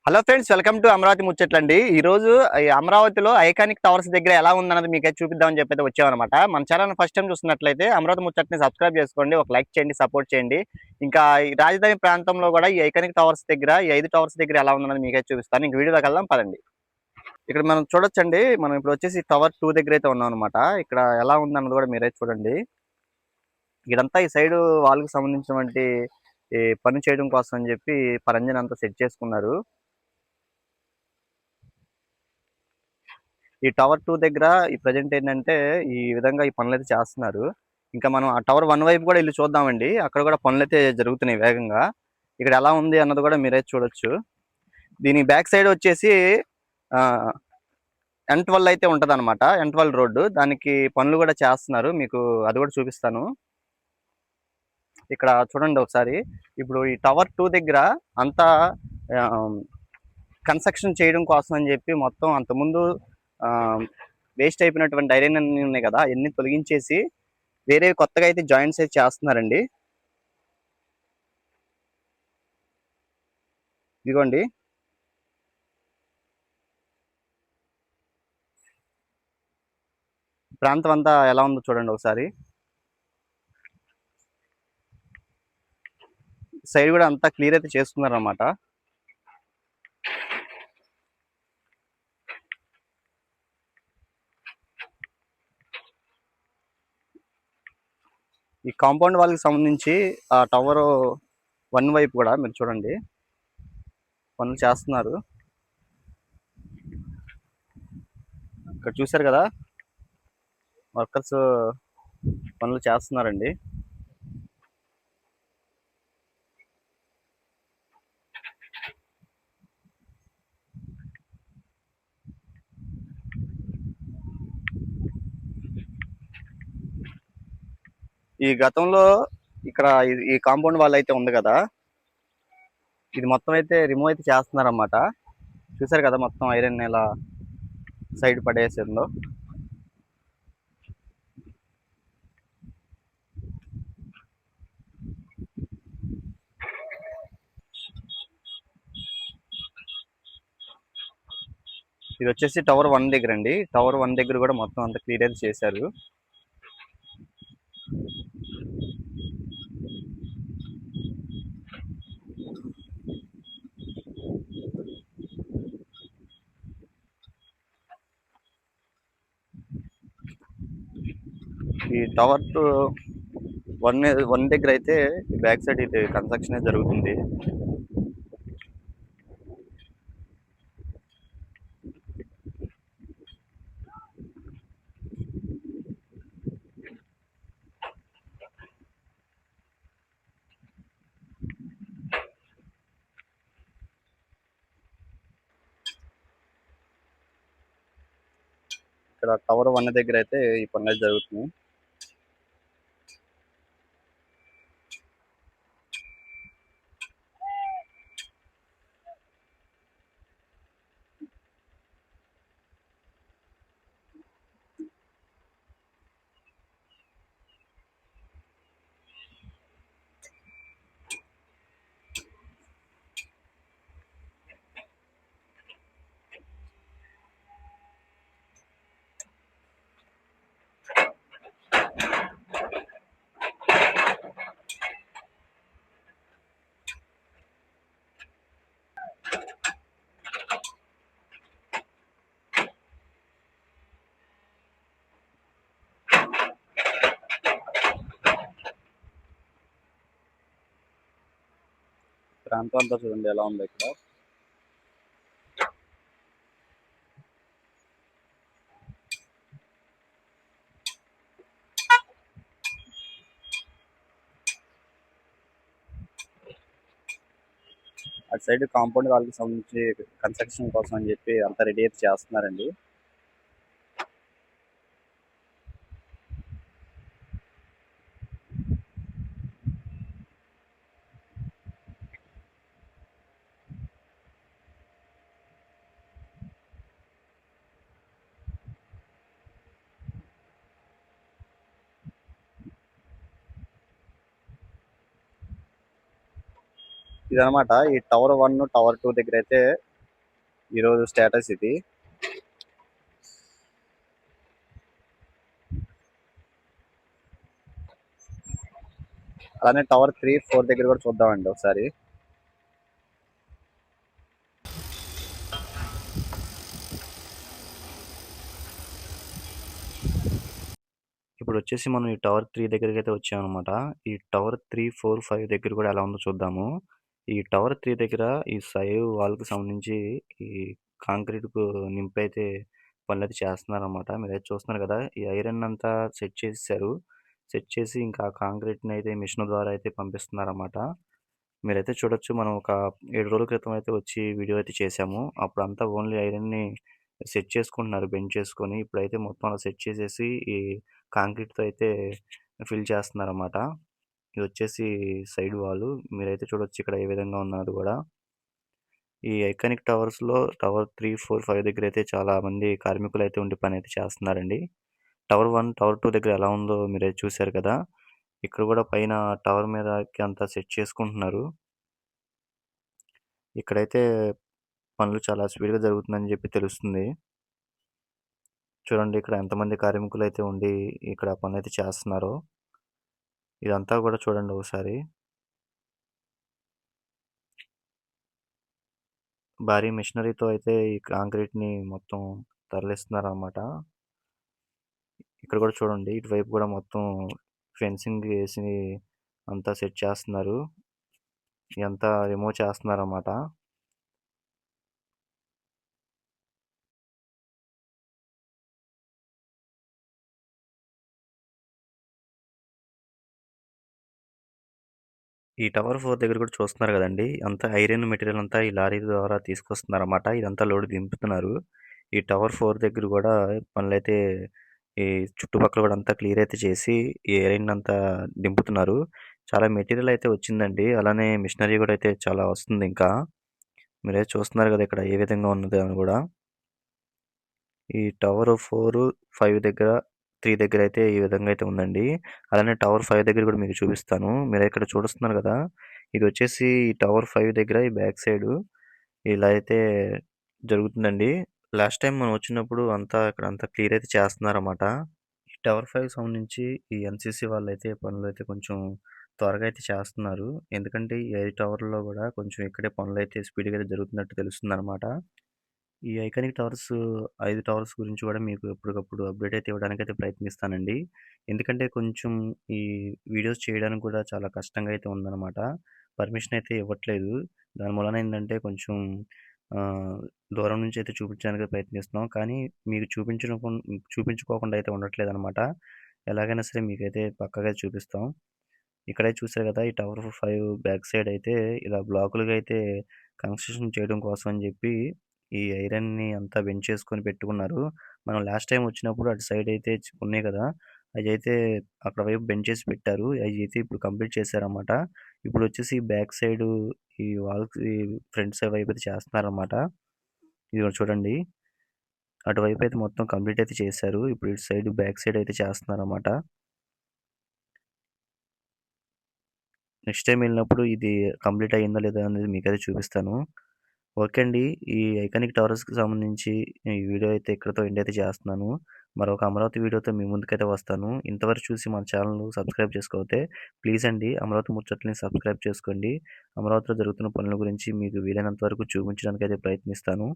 Hello friends, welcome to Amaravati ముచ్చట్లండి. ఈ రోజు ఈ అమరావతిలో ఐకానిక్ టవర్స్ దగ్గర ఎలా ఉందన్నది మీకైతే చూపిద్దామని చెప్పి వచ్చామన్నమాట. మన ఛానల్ ఫస్ట్ టైం చూస్తున్నట్లయితే అమరావతి ముచ్చట్ని సబ్స్క్రైబ్ చేసుకోండి, ఒక లైక్ చేయండి, సపోర్ట్ చేయండి. ఇంకా ఈ రాజధాని ప్రాంతంలో కూడా ఈ ఐకానిక్ టవర్స్ దగ్గర, ఈ 5 టవర్స్ దగ్గర ఎలా ఉందన్నది మీకైతే చూపిస్తాను. ఇంక వీడియోలోకి వెళ్దాం పదండి. ఇక్కడ మనం చూడొచ్చండి, మనం ఇప్పుడు వచ్చేసి టవర్ 2 దగ్గర అయితే ఉన్నాం అనమాట. ఇక్కడ ఎలా ఉందన్నది కూడా మీరైతే చూడండి. ఇదంతా ఈ సైడ్ వాళ్ళకి సంబంధించినటువంటి ఈ పని చేయడం కోసం అని చెప్పి పరంజన్ అంతా సెట్ చేసుకున్నారు. ఈ టవర్ 2 దగ్గర ఈ ప్రజెంట్ ఏంటంటే ఈ విధంగా ఈ పనులు అయితే చేస్తున్నారు. ఇంకా మనం ఆ టవర్ 1 వైపు కూడా వెళ్ళి చూద్దామండి. అక్కడ కూడా పనులు అయితే జరుగుతున్నాయి వేగంగా. ఇక్కడ ఎలా ఉంది అన్నది కూడా మీరైతే చూడొచ్చు. దీని బ్యాక్ సైడ్ వచ్చేసి N12 అయితే ఉంటుంది అనమాట. N12 రోడ్డు, దానికి పనులు కూడా చేస్తున్నారు. మీకు అది కూడా చూపిస్తాను. ఇక్కడ చూడండి ఒకసారి. ఇప్పుడు ఈ టవర్ 2 దగ్గర అంతా కన్స్ట్రక్షన్ చేయడం కోసం అని చెప్పి మొత్తం అంతకుముందు వేస్ట్ అయిపోయినటువంటి ఐరన్ అన్ని ఉన్నాయి కదా, అన్ని తొలగించేసి వేరే కొత్తగా అయితే జాయింట్స్ అయితే చేస్తున్నారండి. ఇదిగోండి, ప్రాంతం అంతా ఎలా ఉందో చూడండి ఒకసారి. సైడ్ కూడా అంతా క్లియర్ అయితే చేసుకున్నారు అన్నమాట. ఈ కాంపౌండ్ వాళ్ళకి సంబంధించి ఆ టవర్ 1 వైపు కూడా మీరు చూడండి పనులు చేస్తున్నారు. ఇక్కడ చూశారు కదా, వర్కర్స్ పనులు చేస్తున్నారండి. ఈ గతంలో ఇక్కడ ఈ కాంపౌండ్ వాళ్ళు అయితే ఉంది కదా, ఇది మొత్తం అయితే రిమూవ్ అయితే చేస్తున్నారన్నమాట. చూసారు కదా, మొత్తం ఐరన్ ఇలా సైడ్ పడేసిందో. ఇది వచ్చేసి టవర్ 1 దగ్గర అండి. టవర్ 1 దగ్గర కూడా మొత్తం అంతా క్లియర్ చేశారు. ఈ టవర్ 1 దగ్గర అయితే బ్యాక్ సైడ్ ఇది కన్స్ట్రక్షన్ జరుగుతుంది. ఇక్కడ టవర్ 1 దగ్గర అయితే ఈ పనులు జరుగుతున్నాయి. ప్రాంతం అంతా చూడండి ఎలా ఉంది ఇక్కడ. అటు సైడ్ కాంపౌండ్ వాళ్ళకి సంబంధించి కన్స్ట్రక్షన్ కోసం అని చెప్పి అంతా రెడీ అయితే చేస్తున్నారండి. ఇదనమాట ఈ టవర్ 1, టవర్ 2 దగ్గర అయితే ఈరోజు స్టేటస్ ఇది. అలానే టవర్ 3, 4 దగ్గర కూడా చూద్దామండి ఒకసారి. ఇప్పుడు వచ్చేసి మనం ఈ టవర్ 3 దగ్గరికి అయితే వచ్చామన్నమాట. ఈ టవర్ 3, 4, 5 దగ్గర కూడా ఎలా ఉందో చూద్దాము. ఈ టవర్ 3 దగ్గర ఈ సైడ్ వాల్కి సంబంధించి ఈ కాంక్రీట్కు నింపైతే పనులైతే చేస్తున్నారన్నమాట. మీరైతే చూస్తున్నారు కదా, ఈ ఐరన్ అంతా సెట్ చేసేసారు. సెట్ చేసి ఇంకా కాంక్రీట్ని అయితే మిషన్ ద్వారా అయితే పంపిస్తున్నారన్నమాట. మీరైతే చూడొచ్చు, మనం ఒక 7 రోజుల క్రితం అయితే వచ్చి వీడియో అయితే చేసాము. అప్పుడంతా ఓన్లీ ఐరన్ని సెట్ చేసుకుంటున్నారు బెండ్ చేసుకొని. ఇప్పుడైతే మొత్తం అలా సెట్ చేసేసి ఈ కాంక్రీట్‌తో అయితే ఫిల్ చేస్తున్నారన్నమాట. ఇది వచ్చేసి సైడ్ వాల్. మీరైతే చూడొచ్చు ఇక్కడ ఏ విధంగా ఉన్నది కూడా. ఈ ఐకానిక్ టవర్స్‌లో టవర్ 3, 4, 5 దగ్గర అయితే చాలా మంది కార్మికులు అయితే ఉండి పని అయితే చేస్తున్నారండి. టవర్ 1, టవర్ 2 దగ్గర ఎలా ఉందో మీరైతే చూసారు కదా. ఇక్కడ కూడా పైన టవర్ మీదకి అంతా సెట్ చేసుకుంటున్నారు. ఇక్కడైతే పనులు చాలా స్పీడ్‌గా జరుగుతుందని చెప్పి తెలుస్తుంది. చూడండి ఇక్కడ ఎంతమంది కార్మికులైతే ఉండి ఇక్కడ పనులైతే చేస్తున్నారో. ఇదంతా కూడా చూడండి ఒకసారి. భారీ మిషనరీతో అయితే ఈ కాంక్రీట్‌ని మొత్తం తరలిస్తున్నారనమాట. ఇక్కడ కూడా చూడండి, ఇటువైపు కూడా మొత్తం ఫెన్సింగ్ ఏసి అంతా సెట్ చేస్తున్నారు. ఇదంతా రిమూవ్ చేస్తున్నారనమాట. ఈ టవర్ 4 దగ్గర కూడా చూస్తున్నారు కదండీ. అంతా ఐరన్ మెటీరియల్ అంతా ఈ లారీ ద్వారా తీసుకొస్తున్నారన్నమాట. ఇదంతా లోడ్ దింపుతున్నారు. ఈ టవర్ 4 దగ్గర కూడా పనులైతే ఈ చుట్టుపక్కల కూడా అంతా క్లియర్ అయితే చేసి ఈ ఐరన్ అంతా దింపుతున్నారు. చాలా మెటీరియల్ అయితే వచ్చిందండి. అలానే మిషనరీ కూడా అయితే చాలా వస్తుంది ఇంకా. మీరైతే చూస్తున్నారు కదా ఇక్కడ ఏ విధంగా ఉన్నది అని కూడా. ఈ టవర్ 4, 5 దగ్గర, 3 దగ్గర అయితే ఈ విధంగా అయితే ఉందండి. అలానే టవర్ 5 దగ్గర కూడా మీకు చూపిస్తాను. మీరు ఇక్కడ చూస్తున్నారు కదా, ఇది వచ్చేసి ఈ టవర్ 5 దగ్గర ఈ బ్యాక్ సైడ్ ఇలా అయితే జరుగుతుందండి. లాస్ట్ టైం మనం వచ్చినప్పుడు అంతా ఇక్కడ అంతా క్లియర్ అయితే చేస్తున్నారన్నమాట. ఈ టవర్ 5 సంబంధించి ఈ ఎన్‌సీసీ వాళ్ళైతే పనులైతే కొంచెం త్వరగా అయితే చేస్తున్నారు. ఎందుకంటే ఈ 5 టవర్‌లో కూడా కొంచెం ఇక్కడే పనులైతే స్పీడ్‌గా అయితే జరుగుతున్నట్టు తెలుస్తుందన్నమాట. ఈ ఐకానిక్ టవర్స్ 5 టవర్స్ గురించి కూడా మీకు ఎప్పటికప్పుడు అప్డేట్ అయితే ఇవ్వడానికైతే ప్రయత్నిస్తానండి. ఎందుకంటే కొంచెం ఈ వీడియోస్ చేయడానికి కూడా చాలా కష్టంగా అయితే ఉందన్నమాట. పర్మిషన్ అయితే ఇవ్వట్లేదు. దాని మూలాన ఏందంటే కొంచెం ఆహ్, దూరం నుంచి అయితే చూపించడానికి ప్రయత్నిస్తున్నాం. కానీ మీకు చూపించుకోకుండా అయితే ఉండట్లేదన్నమాట. ఎలాగైనా సరే మీకైతే పక్కాగా చూపిస్తాం. ఇక్కడే చూసారు కదా, ఈ టవర్ 5 బ్యాక్ సైడ్ అయితే ఇలా బ్లాకులుగా అయితే కన్స్ట్రక్షన్ చేయడం కోసం అని చెప్పి ఈ ఐరన్‌ని అంతా బెండ్ చేసుకొని పెట్టుకున్నారు. మనం లాస్ట్ టైమ్ వచ్చినప్పుడు అటు సైడ్ అయితే ఉన్నాయి కదా, అయైతే అక్కడ వైపు బెండ్ చేసి పెట్టారు. అయైతే ఇప్పుడు కంప్లీట్ చేశారన్నమాట. ఇప్పుడొచ్చేసి బ్యాక్ సైడు ఈ వాల్‌కి ఫ్రంట్ సైడ్ వైపు అయితే చేస్తున్నారన్నమాట. ఇదిగో చూడండి. అటువైపు అయితే మొత్తం కంప్లీట్ అయితే చేశారు. ఇప్పుడు ఇటు సైడ్ బ్యాక్ సైడ్ అయితే చేస్తున్నారన్నమాట. నెక్స్ట్ టైమ్ వెళ్ళినప్పుడు ఇది కంప్లీట్ అయిందా లేదా అనేది మీకైతే చూపిస్తాను. ఓకే అండి. ఈ ఐకానిక్ టవర్స్‌కి సంబంధించి ఈ వీడియో అయితే ఇక్కడితో ఎండ్ అయితే చేస్తున్నాను. మరొక అమరావతి వీడియోతో మీ ముందుకైతే వస్తాను. ఇంతవరకు చూసి మన ఛానల్ సబ్స్క్రైబ్ చేసుకోకపోతే ప్లీజ్ అండి అమరావతి ముచ్చట్లని సబ్స్క్రైబ్ చేసుకోండి. అమరావతిలో జరుగుతున్న పనుల గురించి మీకు వీలైనంత వరకు చూపించడానికైతే ప్రయత్నిస్తాను.